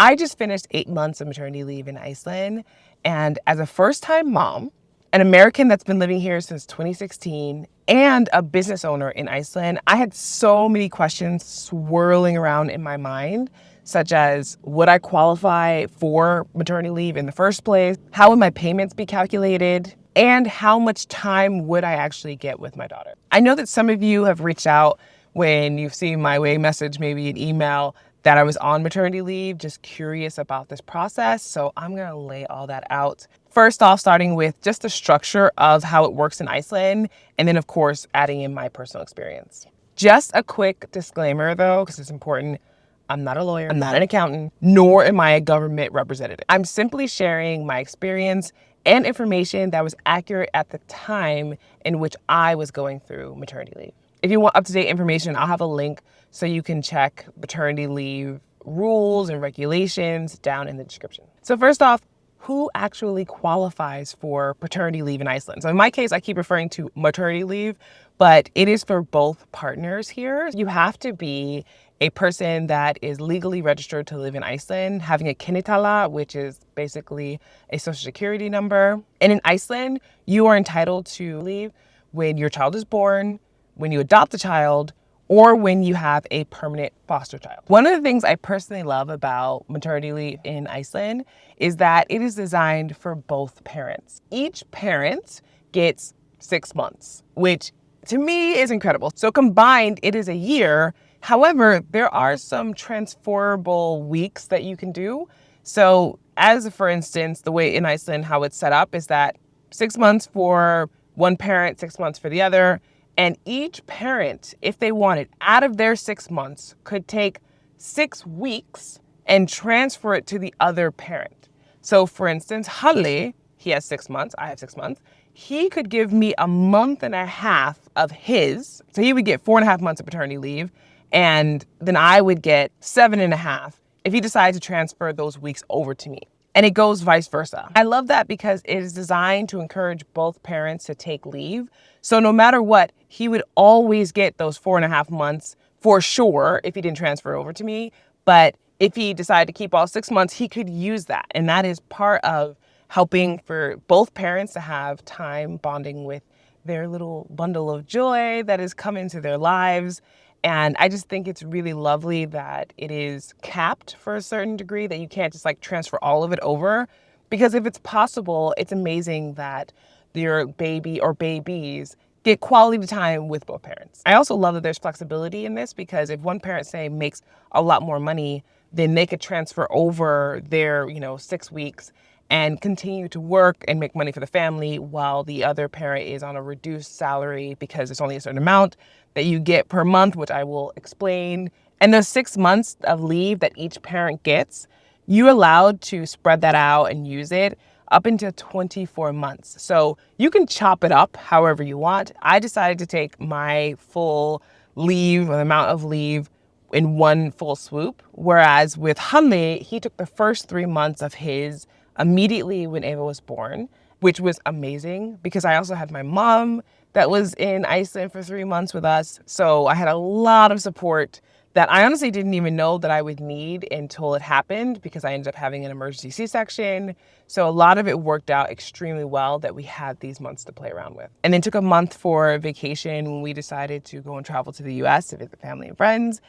I just finished 8 months of maternity leave in Iceland. And as a first-time mom, an American that's been living here since 2016, and a business owner in Iceland, I had so many questions swirling around in my mind, such as, would I qualify for maternity leave in the first place? How would my payments be calculated? And how much time would I actually get with my daughter? I know that some of you have reached out when you've seen my way message, maybe an email, that I was on maternity leave, just curious about this process. So I'm gonna lay all that out. First off, starting with just the structure of how it works in Iceland, and then of course, adding in my personal experience. Just a quick disclaimer though, because it's important. I'm not a lawyer, I'm not an accountant, nor am I a government representative. I'm simply sharing my experience and information that was accurate at the time in which I was going through maternity leave. If you want up-to-date information, I'll have a link so you can check maternity leave rules and regulations down in the description. So first off, who actually qualifies for paternity leave in Iceland? So in my case, I keep referring to maternity leave, but it is for both partners here. You have to be a person that is legally registered to live in Iceland, having a kennitala, which is basically a social security number. And in Iceland, you are entitled to leave when your child is born, when you adopt a child, or when you have a permanent foster child. One of the things I personally love about maternity leave in Iceland is that it is designed for both parents. Each parent gets 6 months, which to me is incredible. So combined, it is a year. However, there are some transferable weeks that you can do. So as for instance, the way in Iceland, how it's set up is that 6 months for one parent, 6 months for the other. And each parent, if they wanted, out of their 6 months, could take 6 weeks and transfer it to the other parent. So for instance, Halle, he has 6 months, I have 6 months. He could give me a month and a half of his. So he would get 4.5 months of paternity leave. And then I would get 7.5 if he decided to transfer those weeks over to me. And it goes vice versa. I love that because it is designed to encourage both parents to take leave. So no matter what, he would always get those 4.5 months for sure if he didn't transfer over to me. But if he decided to keep all 6 months, he could use that. And that is part of helping for both parents to have time bonding with their little bundle of joy that has come into their lives. And I just think it's really lovely that it is capped for a certain degree, that you can't just like transfer all of it over. Because if it's possible, it's amazing that your baby or babies get quality time with both parents. I also love that there's flexibility in this because if one parent, say, makes a lot more money, then they could transfer over their, 6 weeks and continue to work and make money for the family while the other parent is on a reduced salary because it's only a certain amount that you get per month, which I will explain. And those 6 months of leave that each parent gets, you're allowed to spread that out and use it up into 24 months. So you can chop it up however you want. I decided to take my full leave, or the amount of leave, in one full swoop. Whereas with Hanli, he took the first 3 months of his immediately when Ava was born, which was amazing because I also had my mom that was in Iceland for 3 months with us. So I had a lot of support that I honestly didn't even know that I would need until it happened because I ended up having an emergency C-section. So a lot of it worked out extremely well that we had these months to play around with. And then took a month for vacation when we decided to go and travel to the US to visit family and friends.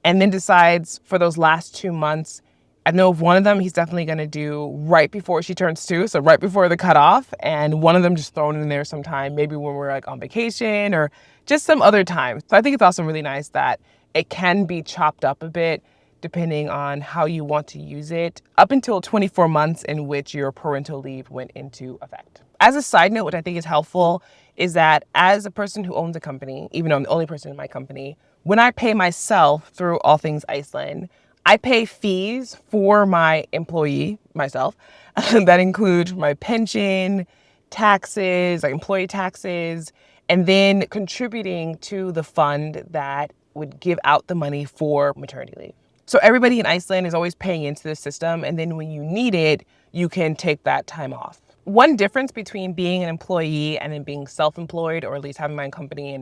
And then decides for those last 2 months, I know of one of them he's definitely going to do right before she turns 2, so right before the cutoff, and one of them just thrown in there sometime, maybe when we're like on vacation or just some other time. So I think it's also really nice that it can be chopped up a bit depending on how you want to use it, up until 24 months in which your parental leave went into effect. As a side note, what I think is helpful is that as a person who owns a company, even though I'm the only person in my company, when I pay myself through All Things Iceland, I pay fees for my employee, myself, that include my pension, taxes, like employee taxes, and then contributing to the fund that would give out the money for maternity leave. So everybody in Iceland is always paying into the system, and then when you need it, you can take that time off. One difference between being an employee and then being self-employed, or at least having my own company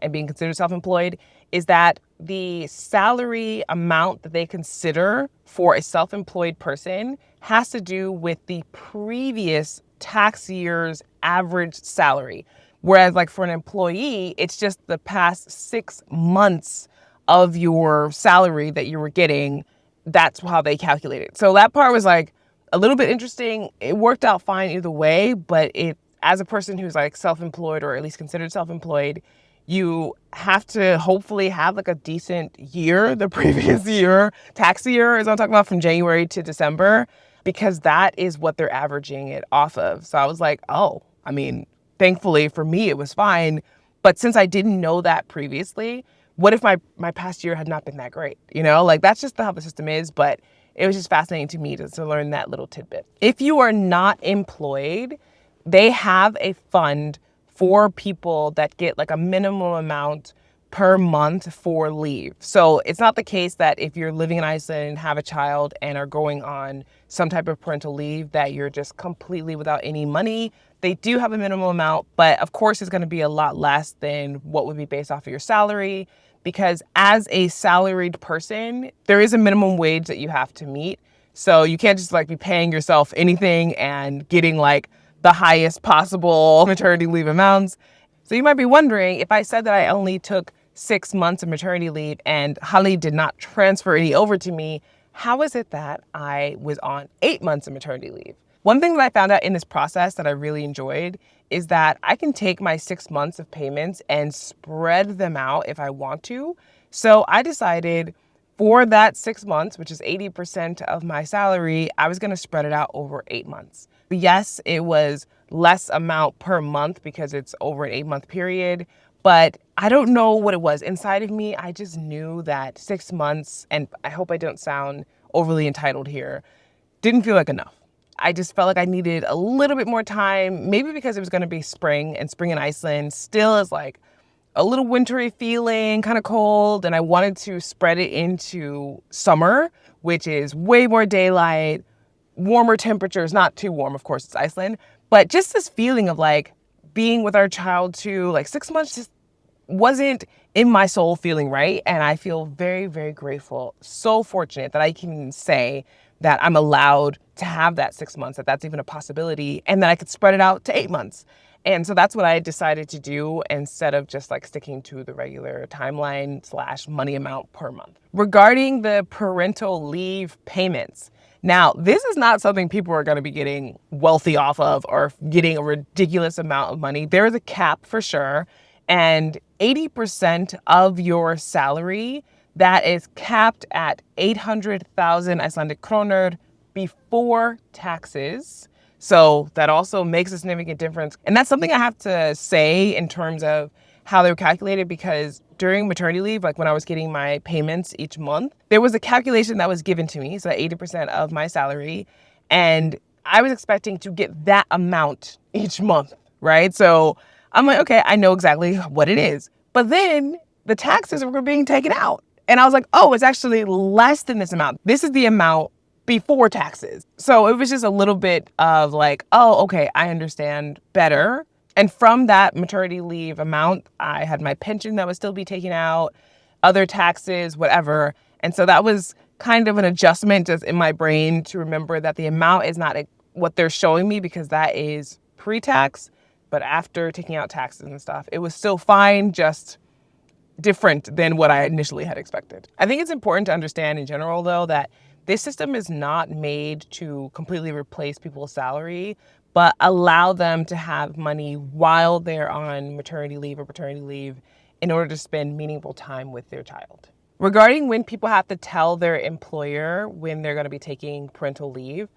and being considered self-employed, is that the salary amount that they consider for a self-employed person has to do with the previous tax year's average salary. Whereas like for an employee, it's just the past 6 months of your salary that you were getting. That's how they calculate it. So that part was like a little bit interesting. It worked out fine either way, but as a person who's like self-employed or at least considered self-employed, you have to hopefully have like a decent year, the previous year, tax year is what I'm talking about, from January to December, because that is what they're averaging it off of. So I was like, oh, I mean, thankfully for me, it was fine. But since I didn't know that previously, what if my past year had not been that great? Like that's just how the system is. But it was just fascinating to me to learn that little tidbit. If you are not employed, they have a fund for people that get like a minimum amount per month for leave. So it's not the case that if you're living in Iceland and have a child and are going on some type of parental leave that you're just completely without any money. They do have a minimum amount, but of course it's going to be a lot less than what would be based off of your salary, because as a salaried person, there is a minimum wage that you have to meet. So you can't just like be paying yourself anything and getting like the highest possible maternity leave amounts. So you might be wondering, if I said that I only took 6 months of maternity leave and Holly did not transfer any over to me, how is it that I was on 8 months of maternity leave? One thing that I found out in this process that I really enjoyed is that I can take my 6 months of payments and spread them out if I want to. So I decided for that 6 months, which is 80% of my salary, I was going to spread it out over 8 months. Yes, it was less amount per month because it's over an 8-month period, but I don't know what it was. Inside of me, I just knew that 6 months, and I hope I don't sound overly entitled here, didn't feel like enough. I just felt like I needed a little bit more time, maybe because it was going to be spring, and spring in Iceland still is like a little wintry feeling, kind of cold, and I wanted to spread it into summer, which is way more daylight, warmer temperatures, not too warm, of course, it's Iceland, but just this feeling of like being with our child too, like 6 months just wasn't in my soul feeling right. And I feel very, very grateful, so fortunate that I can say that I'm allowed to have that 6 months, that that's even a possibility, and that I could spread it out to 8 months. And so that's what I decided to do instead of just like sticking to the regular timeline / money amount per month. Regarding the parental leave payments, now, this is not something people are going to be getting wealthy off of or getting a ridiculous amount of money. There is a cap for sure. And 80% of your salary, that is capped at 800,000 Icelandic kroner before taxes. So that also makes a significant difference. And that's something I have to say in terms of how they were calculated, because during maternity leave, like when I was getting my payments each month, there was a calculation that was given to me, so 80% of my salary, and I was expecting to get that amount each month, right? So I'm like, okay, I know exactly what it is. But then the taxes were being taken out. And I was like, oh, it's actually less than this amount. This is the amount before taxes. So it was just a little bit of like, oh, okay, I understand better. And from that maternity leave amount, I had my pension that would still be taken out, other taxes, whatever. And so that was kind of an adjustment just in my brain to remember that the amount is not what they're showing me, because that is pre-tax. But after taking out taxes and stuff, it was still fine, just different than what I initially had expected. I think it's important to understand in general, though, that this system is not made to completely replace people's salary, but allow them to have money while they're on maternity leave or paternity leave in order to spend meaningful time with their child. Regarding when people have to tell their employer when they're going to be taking parental leave,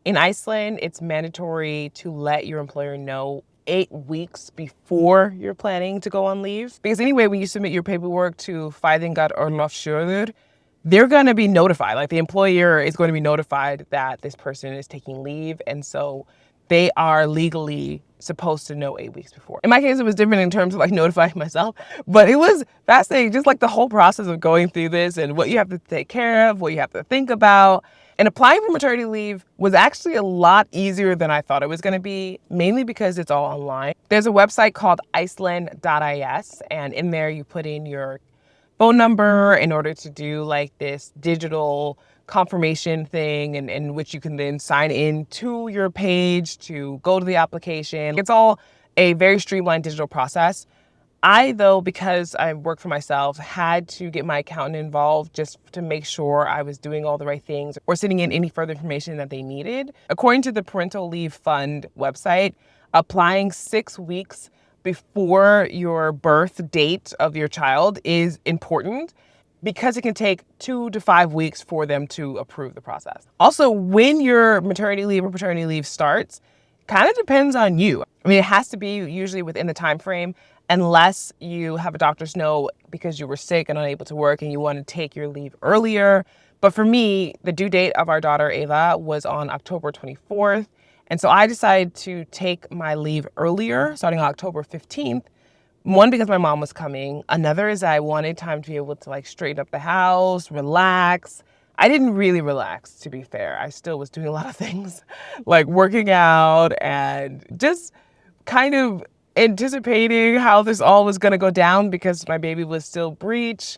in Iceland, it's mandatory to let your employer know 8 weeks before you're planning to go on leave. Because anyway, when you submit your paperwork to Fæðingarorlofssjóður, they're going to be notified. Like the employer is going to be notified that this person is taking leave. And so they are legally supposed to know 8 weeks before. In my case, it was different in terms of like notifying myself, but it was fascinating, just like the whole process of going through this and what you have to take care of, what you have to think about. And applying for maternity leave was actually a lot easier than I thought it was going to be, mainly because it's all online. There's a website called Iceland.is, and in there you put in your phone number in order to do like this digital confirmation thing, and in which you can then sign in to your page to go to the application. It's all a very streamlined digital process. I, though, because I work for myself, had to get my accountant involved just to make sure I was doing all the right things or sending in any further information that they needed. According to the Parental Leave Fund website, applying 6 weeks before your birth date of your child is important because it can take 2 to 5 weeks for them to approve the process. Also, when your maternity leave or paternity leave starts, kind of depends on you. I mean, it has to be usually within the time frame, unless you have a doctor's note because you were sick and unable to work and you want to take your leave earlier. But for me, the due date of our daughter Ava was on October 24th. And so I decided to take my leave earlier, starting on October 15th. One, because my mom was coming. Another is I wanted time to be able to like straighten up the house, relax. I didn't really relax, to be fair. I still was doing a lot of things like working out and just kind of anticipating how this all was going to go down because my baby was still breech.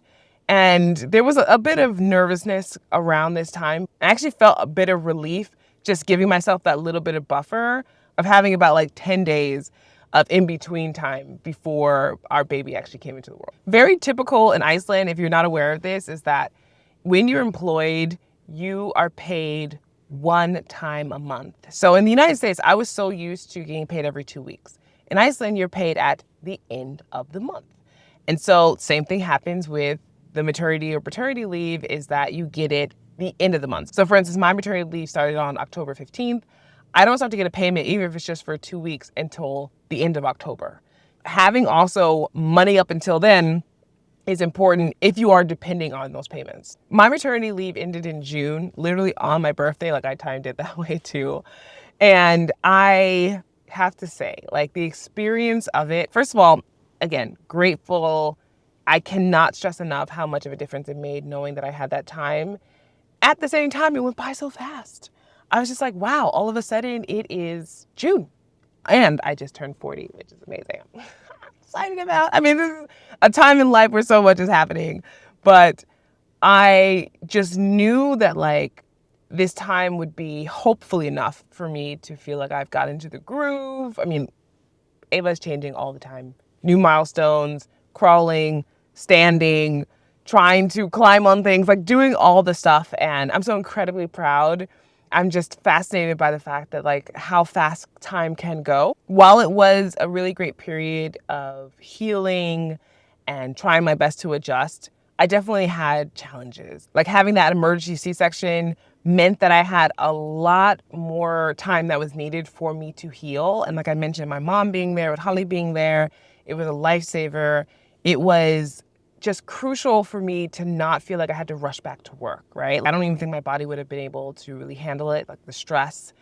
And there was a bit of nervousness around this time. I actually felt a bit of relief just giving myself that little bit of buffer of having about like 10 days of in-between time before our baby actually came into the world. Very typical in Iceland, if you're not aware of this, is that when you're employed, you are paid one time a month. So in the United States, I was so used to getting paid every 2 weeks. In Iceland, you're paid at the end of the month. And so same thing happens with the maternity or paternity leave, is that you get it the end of the month. So for instance, my maternity leave started on October 15th. I don't start to get a payment, even if it's just for 2 weeks, until the end of October. Having also money up until then is important if you are depending on those payments. My maternity leave ended in June, literally on my birthday. Like, I timed it that way too. And I have to say, like, the experience of it, first of all, again, grateful. I cannot stress enough how much of a difference it made knowing that I had that time. At the same time, it went by so fast. I was just like, wow, all of a sudden it is June. And I just turned 40, which is amazing. I'm excited about. I mean, this is a time in life where so much is happening. But I just knew that like this time would be hopefully enough for me to feel like I've got into the groove. I mean, Ava's changing all the time. New milestones, crawling, standing, trying to climb on things, like doing all the stuff. And I'm so incredibly proud. I'm just fascinated by the fact that like how fast time can go. While it was a really great period of healing and trying my best to adjust, I definitely had challenges. Like having that emergency C-section meant that I had a lot more time that was needed for me to heal. And like I mentioned, my mom being there, with Holly being there, it was a lifesaver. It was just crucial for me to not feel like I had to rush back to work, right? I don't even think my body would have been able to really handle it, like the stress.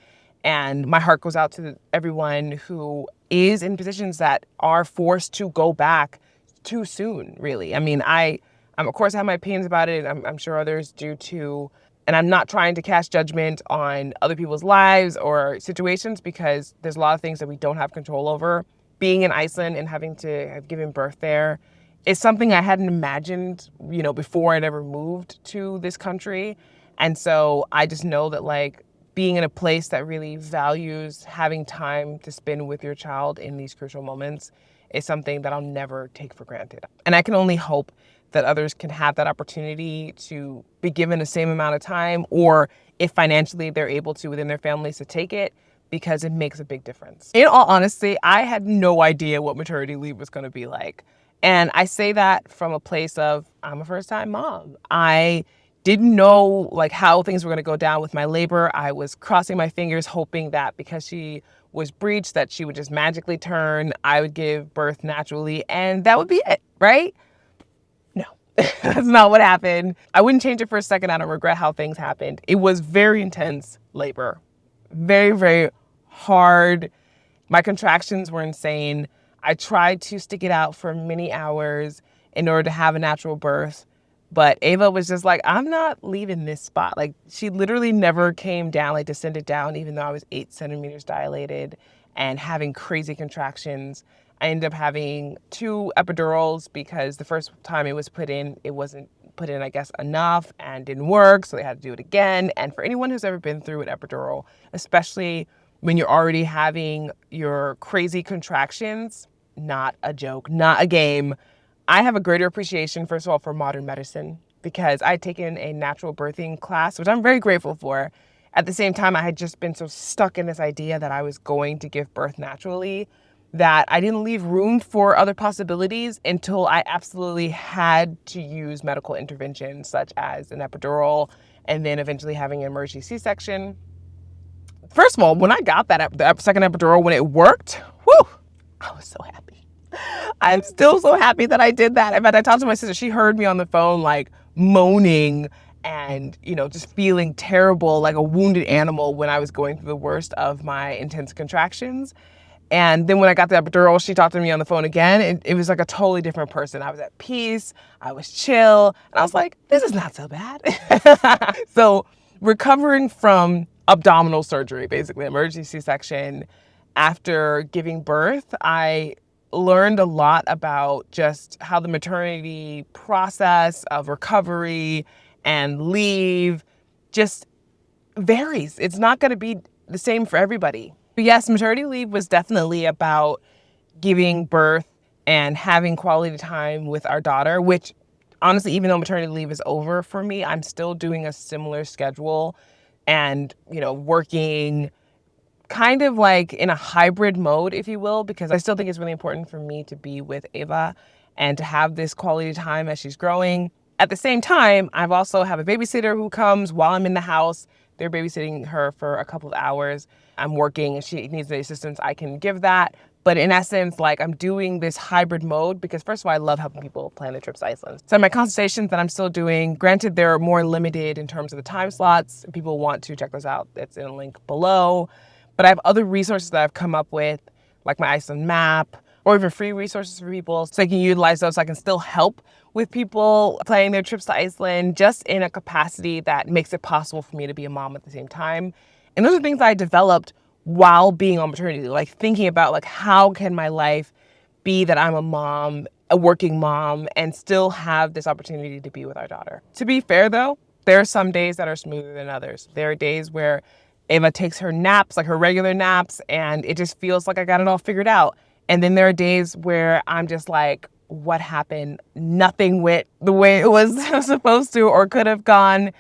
And my heart goes out to everyone who is in positions that are forced to go back too soon, really. I mean, I'm of course have my opinions about it. I'm sure others do too. And I'm not trying to cast judgment on other people's lives or situations because there's a lot of things that we don't have control over. Being in Iceland and having to have given birth there is something I hadn't imagined, before I'd ever moved to this country. And so I just know that like being in a place that really values having time to spend with your child in these crucial moments is something that I'll never take for granted. And I can only hope that others can have that opportunity to be given the same amount of time, or if financially they're able to within their families to take it, because it makes a big difference. In all honesty, I had no idea what maternity leave was going to be like. And I say that from a place of, I'm a first-time mom. I didn't know like how things were going to go down with my labor. I was crossing my fingers, hoping that because she was breech, that she would just magically turn, I would give birth naturally, and that would be it, right? No, that's not what happened. I wouldn't change it for a second. I don't regret how things happened. It was very intense labor, very, very hard. My contractions were insane. I tried to stick it out for many hours in order to have a natural birth. But Ava was just like, I'm not leaving this spot. Like, she literally never came down, like descended down, even though I was 8 centimeters dilated and having crazy contractions. I ended up having 2 epidurals because the first time it was put in, it wasn't put in, I guess, enough and didn't work. So they had to do it again. And for anyone who's ever been through an epidural, especially when you're already having your crazy contractions, not a joke, not a game. I have a greater appreciation, first of all, for modern medicine because I had taken a natural birthing class, which I'm very grateful for. At the same time, I had just been so stuck in this idea that I was going to give birth naturally that I didn't leave room for other possibilities until I absolutely had to use medical intervention, such as an epidural and then eventually having an emergency C-section. First of all, when I got the second epidural, when it worked, whew, I was so happy. I'm still so happy that I did that. In fact, I talked to my sister. She heard me on the phone, like moaning and, just feeling terrible, like a wounded animal when I was going through the worst of my intense contractions. And then when I got the epidural, she talked to me on the phone again. It was like a totally different person. I was at peace. I was chill. And I was like, this is not so bad. So recovering from abdominal surgery, basically emergency C-section, after giving birth, I learned a lot about just how the maternity process of recovery and leave just varies. It's not going to be the same for everybody. But yes, maternity leave was definitely about giving birth and having quality time with our daughter, which honestly, even though maternity leave is over for me, I'm still doing a similar schedule and, working kind of like in a hybrid mode, if you will, because I still think it's really important for me to be with Ava and to have this quality time as she's growing. At the same time, I've also have a babysitter who comes while I'm in the house. They're babysitting her for a couple of hours. I'm working and she needs the assistance, I can give that. But in essence, like I'm doing this hybrid mode because first of all, I love helping people plan their trips to Iceland. So my consultations that I'm still doing, granted, they're more limited in terms of the time slots. If people want to check those out, it's in a link below. But I have other resources that I've come up with, like my Iceland map, or even free resources for people. So I can utilize those so I can still help with people planning their trips to Iceland just in a capacity that makes it possible for me to be a mom at the same time. And those are things I developed while being on maternity, like thinking about like how can my life be that I'm a mom, a working mom, and still have this opportunity to be with our daughter. To be fair though, there are some days that are smoother than others. There are days where Ava takes her naps, like her regular naps, and it just feels like I got it all figured out. And then there are days where I'm just like, what happened? Nothing went the way it was supposed to or could have gone,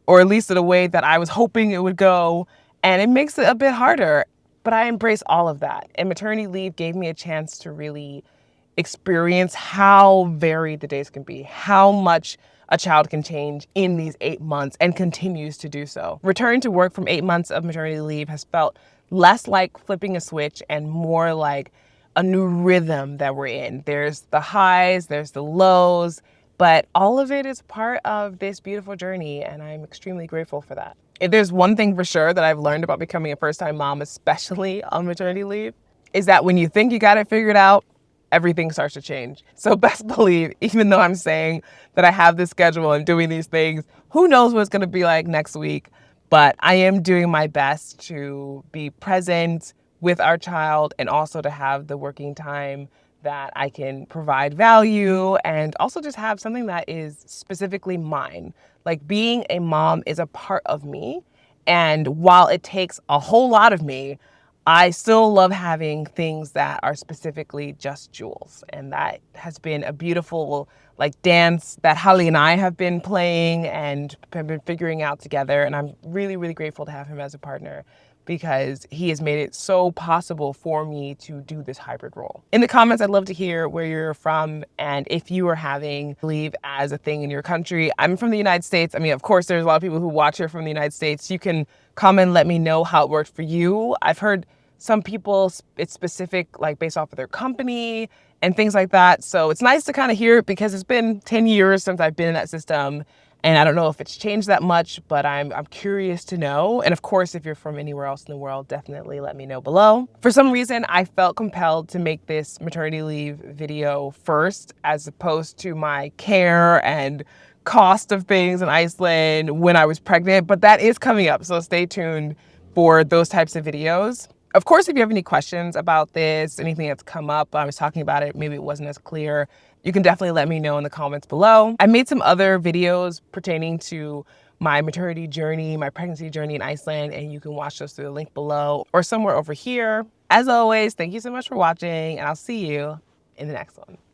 or at least in a way that I was hoping it would go. And it makes it a bit harder, but I embrace all of that. And maternity leave gave me a chance to really experience how varied the days can be, how much a child can change in these 8 months and continues to do so. Returning to work from 8 months of maternity leave has felt less like flipping a switch and more like a new rhythm that we're in. There's the highs, there's the lows, but all of it is part of this beautiful journey, and I'm extremely grateful for that. If there's one thing for sure that I've learned about becoming a first-time mom, especially on maternity leave, is that when you think you got it figured out, everything starts to change. So best believe, even though I'm saying that I have this schedule and doing these things, who knows what it's going to be like next week, but I am doing my best to be present with our child and also to have the working time that I can provide value and also just have something that is specifically mine. Like being a mom is a part of me. And while it takes a whole lot of me, I still love having things that are specifically just Jules. And that has been a beautiful like dance that Holly and I have been playing and have been figuring out together. And I'm really, really grateful to have him as a partner because he has made it so possible for me to do this hybrid role. In the comments, I'd love to hear where you're from and if you are having leave as a thing in your country. I'm from the United States. I mean, of course, there's a lot of people who watch here from the United States. You can comment and let me know how it worked for you. I've heard some people, it's specific, like based off of their company and things like that. So it's nice to kind of hear it because it's been 10 years since I've been in that system. And I don't know if it's changed that much, but I'm curious to know. And of course, if you're from anywhere else in the world, definitely let me know below. For some reason, I felt compelled to make this maternity leave video first, as opposed to my care and cost of things in Iceland when I was pregnant. But that is coming up, so stay tuned for those types of videos. Of course, if you have any questions about this, anything that's come up, I was talking about it, maybe it wasn't as clear, you can definitely let me know in the comments below. I made some other videos pertaining to my maternity journey, my pregnancy journey in Iceland, and you can watch those through the link below or somewhere over here. As always, thank you so much for watching, and I'll see you in the next one.